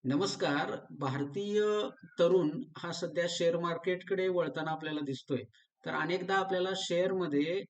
नमस्कार. भारतीय तरुण हा सध्या शेअर मार्केटकडे वळताना आपल्याला दिसतोय. तर अनेकदा आपल्याला शेअरमध्ये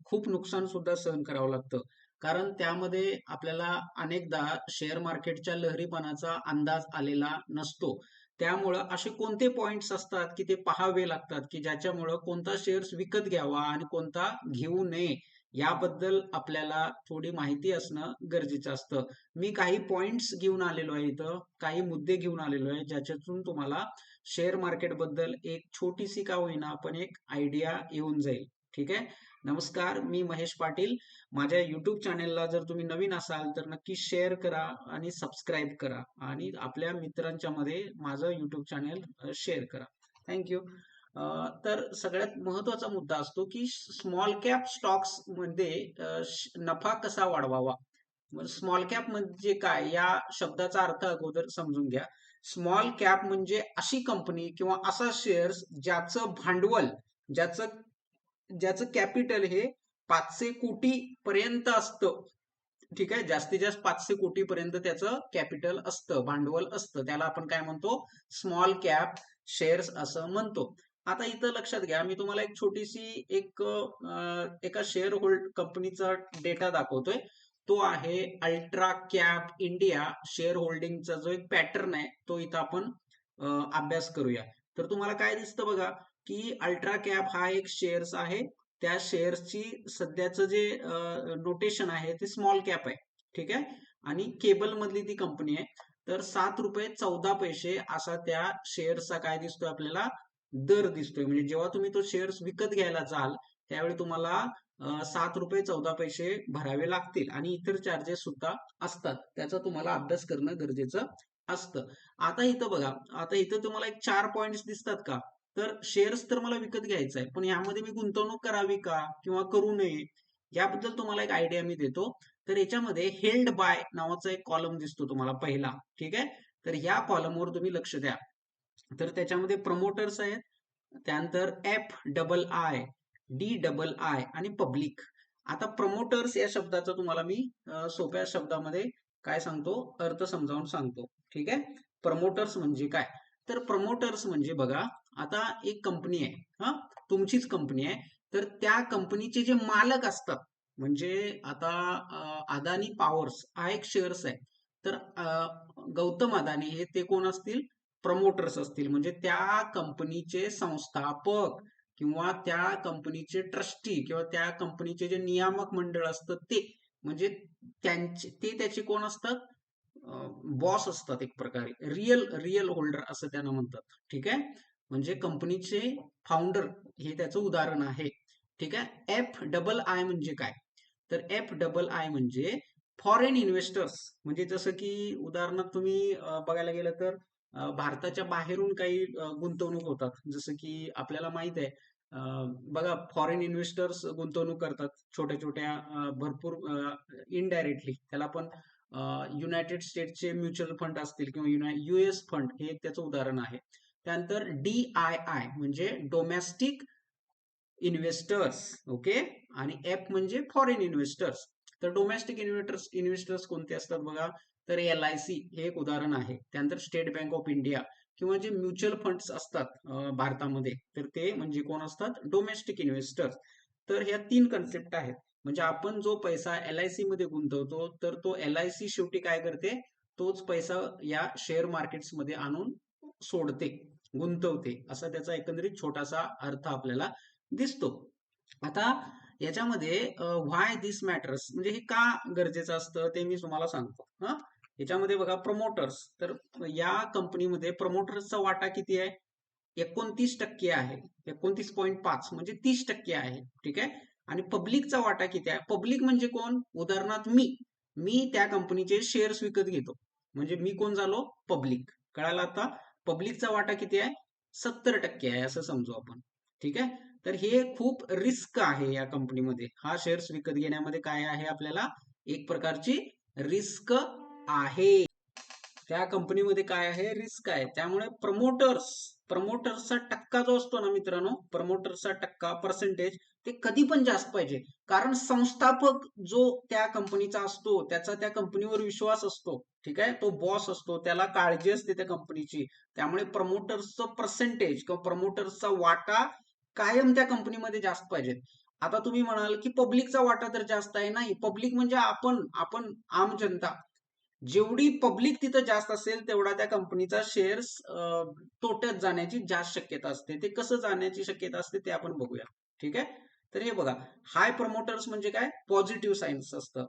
खूप नुकसान सुद्धा सहन करावं लागतं. कारण त्यामध्ये आपल्याला अनेकदा शेअर मार्केटच्या लहरीपणाचा अंदाज आलेला नसतो. त्यामुळं असे कोणते पॉइंट्स असतात की ते पाहावे लागतात की ज्याच्यामुळं कोणता शेअर्स विकत घ्यावा आणि कोणता घेऊ नये याबद्दल आपल्याला थोडी माहिती असणं गरजेचं असतं. मी काही पॉइंट्स घेऊन आलेलो आहे इथं, काही मुद्दे घेऊन आलेलो आहे, ज्याच्यातून तुम्हाला शेअर मार्केटबद्दल एक छोटीशी का होईना पण एक आयडिया येऊन जाईल. ठीक आहे. नमस्कार, मी महेश पाटील. माझ्या युट्यूब चॅनेलला जर तुम्ही नवीन असाल तर नक्की शेअर करा आणि सबस्क्राईब करा आणि आपल्या मित्रांच्या मध्ये माझं युट्यूब चॅनेल शेअर करा. थँक्यू. तर सगळ्यात महत्वाचा मुद्दा असतो की स्मॉल कॅप स्टॉक्स मध्ये नफा कसा वाढवावा. स्मॉल कॅप म्हणजे काय या शब्दाचा अर्थ अगोदर समजून घ्या. स्मॉल कॅप म्हणजे अशी कंपनी किंवा असा शेअर्स ज्याचं भांडवल, ज्याचं ज्याचं कॅपिटल हे 500 कोटी पर्यंत असतं. ठीक आहे. जास्तीत जास्त 500 कोटी पर्यंत त्याचं कॅपिटल असतं, भांडवल असतं. त्याला आपण काय म्हणतो? स्मॉल कॅप शेअर्स असं म्हणतो. आता इथं लक्षात घ्या, मी तुम्हाला एक छोटीशी एका शेअर होल्ड कंपनीचा डेटा दाखवतोय. तो आहे अल्ट्रा कॅप इंडिया शेअर होल्डिंगचा जो एक पॅटर्न आहे तो इथं आपण अभ्यास करूया. तर तुम्हाला काय दिसतं बघा, की अल्ट्रा कॅप हा एक शेअर्स आहे. त्या शेअर्सची सध्याचं जे नोटेशन आहे ते स्मॉल कॅप आहे. ठीक आहे. आणि केबल मधली ती कंपनी आहे. तर ₹7.14 असा त्या शेअर्सचा काय दिसतोय आपल्याला दर दिसतोय. म्हणजे जेव्हा तुम्ही तो शेअर्स विकत घ्यायला जाल त्यावेळी तुम्हाला ₹7.14 भरावे लागतील आणि इतर चार्जेस सुद्धा असतात. त्याचा तुम्हाला अभ्यास करणं गरजेचं असतं. आता इथं बघा, आता इथं तुम्हाला एक 4 पॉइंट्स दिसतात का? तर शेअर्स तर मला विकत घ्यायचा आहे, पण यामध्ये मी गुंतवणूक करावी का किंवा करू नये याबद्दल तुम्हाला एक आयडिया मी देतो. तर याच्यामध्ये हेल्ड बाय नावाचा एक कॉलम दिसतो तुम्हाला पहिला. ठीक आहे. तर या कॉलमवर तुम्ही लक्ष द्या. तर त्याच्यामध्ये प्रमोटर्स आहेत, त्यानंतर FII, DII आणि पब्लिक. आता प्रमोटर्स या शब्दाचा तुम्हाला मी सोप्या शब्दामध्ये काय सांगतो, अर्थ समजावून सांगतो. ठीक आहे. प्रमोटर्स म्हणजे काय? तर प्रमोटर्स म्हणजे बघा, आता एक कंपनी आहे, हा, तुमचीच कंपनी आहे. तर त्या कंपनीचे जे मालक असतात, म्हणजे आता अदानी पॉवर्स हा एक शेअर्स आहे. तर गौतम अदानी हे ते कोण असतील? प्रमोटर्स असतील. म्हणजे त्या कंपनीचे संस्थापक किंवा त्या कंपनीचे ट्रस्टी किंवा त्या कंपनीचे जे नियामक मंडळ असतं ते, म्हणजे त्याचे कोण असतात? बॉस असतात एक प्रकारे. रिअल रिअल होल्डर असं त्यांना म्हणतात. ठीक आहे. म्हणजे कंपनीचे फाउंडर हे त्याचं उदाहरण आहे. ठीक आहे. FII म्हणजे काय? तर FII म्हणजे फॉरेन इन्व्हेस्टर्स. म्हणजे जसं की उदाहरणार्थ तुम्ही बघायला गेलं तर भारताच्या बाहेरून काही गुंतवणूक होतात. जसं की आपल्याला माहित आहे, बघा, फॉरेन इन्व्हेस्टर्स गुंतवणूक करतात छोट्या छोट्या भरपूर इनडायरेक्टली. त्याला आपण युनायटेड स्टेट्सचे म्युच्युअल फंड असतील किंवा US फंड हे त्याचं उदाहरण आहे. त्यानंतर DII म्हणजे डोमेस्टिक इन्व्हेस्टर्स. ओके. आणि एफ म्हणजे फॉरेन इन्व्हेस्टर्स. तर डोमेस्टिक इन्व्हेस्टर्स कोणते असतात बघा, तर LIC हे एक उदाहरण आहे. त्यानंतर स्टेट बँक ऑफ इंडिया किंवा जे म्युच्युअल फंड्स असतात भारतामध्ये, तर ते म्हणजे कोण असतात? Domestic investors. तर ह्या 3 कन्सेप्ट आहेत. म्हणजे आपण जो पैसा LIC मध्ये गुंतवतो तर तो LIC शेवटी काय करते? तोच पैसा या शेअर मार्केट्स मध्ये आणून सोडते, गुंतवते. असा त्याचा एकंदरीत छोटासा अर्थ आपल्याला दिसतो. आता याच्यामध्ये व्हाय दिस मॅटर्स म्हणजे हे का गरजेचं असतं ते मी तुम्हाला सांगतो. याच्यामध्ये बघा, प्रमोटर्स. तर या कंपनीमध्ये प्रमोटर्सचा वाटा किती आहे? 29% आहे. 29.5 म्हणजे 30% आहे. ठीक आहे. आणि पब्लिकचा वाटा किती आहे? पब्लिक म्हणजे कोण? उदाहरणार्थ मी त्या कंपनीचे शेअर्स विकत घेतो. म्हणजे मी कोण झालो? पब्लिक. कळालं आता? पब्लिकचा वाटा किती आहे? 70% आहे असं समजू आपण. ठीक आहे. तर हे खूप रिस्क आहे या कंपनीमध्ये. हा शेअर्स विकत घेण्यामध्ये काय आहे? आपल्याला एक प्रकारची रिस्क आहे. त्या कंपनीमध्ये काय आहे, रिस्क आहे. त्यामुळे प्रमोटर्सचा टक्का जो असतो ना मित्रांनो, प्रमोटर्सचा टक्का पर्सेंटेज ते कधी पण जास्त पाहिजे. कारण संस्थापक जो त्या कंपनीचा असतो त्याचा त्या कंपनीवर विश्वास असतो. ठीक आहे, तो बॉस असतो, त्याला काळजी असते त्या कंपनीची. त्यामुळे प्रमोटर्सचं पर्सेंटेज किंवा प्रमोटर्सचा वाटा कायम त्या कंपनीमध्ये जास्त पाहिजे. आता तुम्ही म्हणाल की पब्लिकचा वाटा तर जास्त आहे. नाही, पब्लिक म्हणजे आपण आपण आम जनता. जेवढी पब्लिक तिथं जास्त असेल तेवढा त्या कंपनीचा शेअर्स तोट्यात जाण्याची जास्त शक्यता असते. ते कसं जाण्याची शक्यता असते ते आपण बघूया. ठीक आहे, तर हे बघा, हाय प्रमोटर्स म्हणजे काय, पॉझिटिव्ह सायन्स असतं.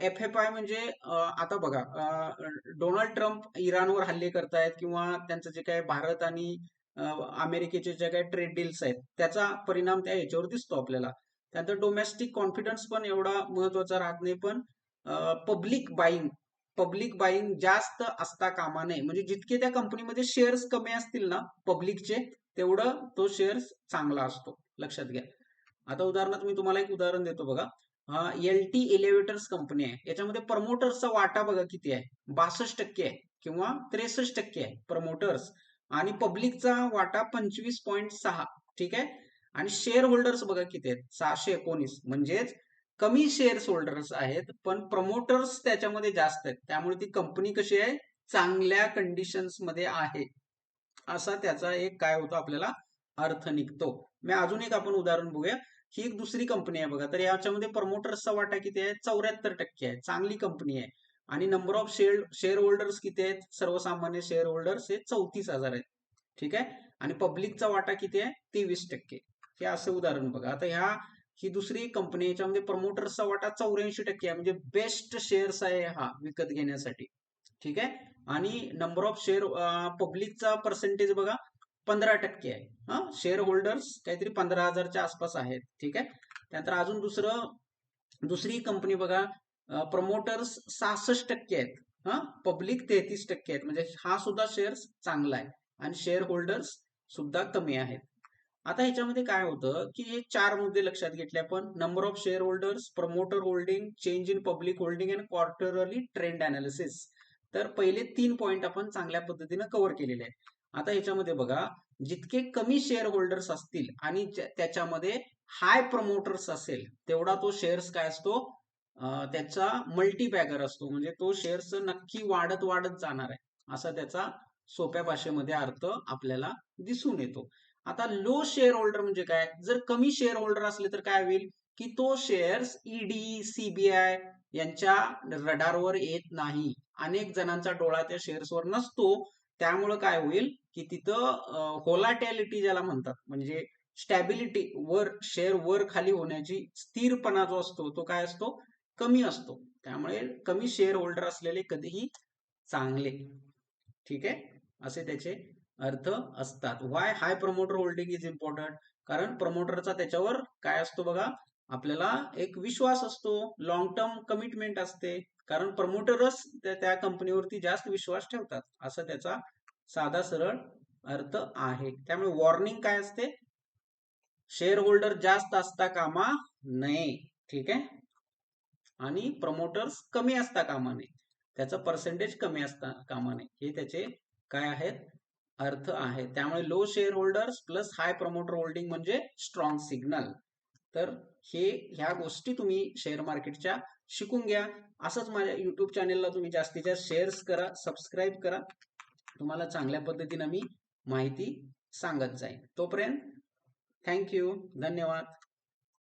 FFI म्हणजे आता बघा, डोनाल्ड ट्रम्प इराणवर हल्ले करतायत किंवा त्यांचं जे काय भारत आणि अमेरिकेचे जे काही ट्रेड डील्स आहेत त्याचा परिणाम त्या ह्याच्यावर दिसतो आपल्याला. त्यानंतर डोमेस्टिक कॉन्फिडन्स पण एवढा महत्वाचा राहत नाही, पण पब्लिक बाईंग जास्त असता कामा नये. म्हणजे जितके त्या कंपनीमध्ये शेअर्स कमी असतील ना पब्लिकचे, तेवढं तो शेअर्स चांगला असतो, लक्षात घ्या. आता उदाहरणार्थ मी तुम्हाला एक उदाहरण देतो बघा. LT एलिव्हेटर्स कंपनी आहे, याच्यामध्ये प्रमोटर्सचा वाटा बघा किती आहे, 62% आहे किंवा 63% आहे प्रमोटर्स, आणि पब्लिकचा वाटा 25.6. ठीक आहे, आणि शेअर होल्डर्स बघा किती आहेत, 619. म्हणजेच कमी शेअर्स होल्डर्स आहेत पण प्रमोटर्स त्याच्यामध्ये जास्त आहेत. त्यामुळे ती कंपनी कशी आहे, चांगल्या कंडिशन्स मध्ये आहे, असा त्याचा एक काय होतो आपल्याला अर्थ निघतो. मी अजून एक आपण उदाहरण बघूया. ही एक दुसरी कंपनी आहे बघा, तर याच्यामध्ये प्रमोटर्सचा वाटा किती आहे, 74% आहे, चांगली कंपनी आहे. आणि नंबर ऑफ शेअर होल्डर्स किती आहेत, सर्वसामान्य शेअर होल्डर्स हे 34,000 आहेत. ठीक आहे, आणि पब्लिकचा वाटा किती आहे, 23%. हे असं उदाहरण बघा. आता ही दुसरी कंपनी, याच्यामध्ये प्रमोटर्सचा वाटा 84% आहे, म्हणजे बेस्ट शेअर्स आहे हा विकत घेण्यासाठी. ठीक आहे, आणि नंबर ऑफ शेअर पब्लिकचा पर्सेंटेज बघा 15% आहे. शेअर होल्डर्स काहीतरी 15,000च्या आसपास आहेत. ठीक आहे, त्यानंतर अजून दुसरी कंपनी बघा, प्रमोटर्स 66% आहेत, पब्लिक 33% आहेत. म्हणजे हा सुद्धा शेअर्स चांगला आहे आणि शेअर होल्डर्स सुद्धा कमी आहेत. आता ह्याच्यामध्ये काय होतं की हे 4 मुद्दे लक्षात घेतले आपण: number of share holders, promoter holding, change in public holding and quarterly trend analysis. तर पहिले 3 पॉइंट आपण चांगल्या पद्धतीने कव्हर केलेले आहेत. आता ह्याच्यामध्ये बघा, जितके कमी शेअर होल्डर्स असतील आणि त्याच्यामध्ये हाय प्रमोटर्स असेल तेवढा तो शेअर्स काय असतो, त्याचा मल्टीबॅगर असतो. म्हणजे तो शेअर्स नक्की वाढत वाढत जाणार आहे, असा त्याचा सोप्या भाषेमध्ये अर्थ आपल्याला दिसून येतो. आता लो शेअर होल्डर म्हणजे काय, जर कमी शेअर होल्डर असले तर काय होईल की तो शेअर्स ईडी, CBI यांच्या रडारवर येत नाही. अनेक जणांचा डोळा त्या शेअर्सवर नसतो. त्यामुळे काय होईल की तिथं होलाटॅलिटी ज्याला म्हणतात, म्हणजे स्टॅबिलिटी, शेअर वर खाली होण्याची स्थिरपणा जो असतो तो काय असतो, कमी असतो. त्यामुळे कमी शेअर होल्डर असलेले कधीही चांगले. ठीक आहे, असे त्याचे अर्थ असतात. Y high promoter holding is important, कारण प्रमोटरचा त्याच्यावर काय असतो बघा, आपल्याला एक विश्वास असतो, लॉंग टर्म कमिटमेंट असते. कारण प्रमोटरच त्या कंपनीवरती जास्त विश्वास ठेवतात, असं त्याचा साधा सरळ अर्थ आहे. त्यामुळे वॉर्निंग काय असते, शेअर होल्डर जास्त असता कामा नये. ठीक आहे, आणि प्रमोटर्स कमी असता कामा नये, त्याचं पर्सेंटेज कमी असता कामा नये, हे त्याचे काय आहेत, अर्थ आहे. त्यामुळे लो शेअर होल्डर्स प्लस हाय प्रमोटर होल्डिंग म्हणजे स्ट्रॉंग सिग्नल. तर ह्या गोष्टी तुम्ही शेअर मार्केटच्या शिकून घ्या. असंच माझ्या युट्यूब चॅनेलला तुम्ही जास्तीत जास्त शेअर्स करा, सबस्क्राईब करा. तुम्हाला चांगल्या पद्धतीने मी माहिती सांगत जाईन. तोपर्यंत थँक्यू, धन्यवाद.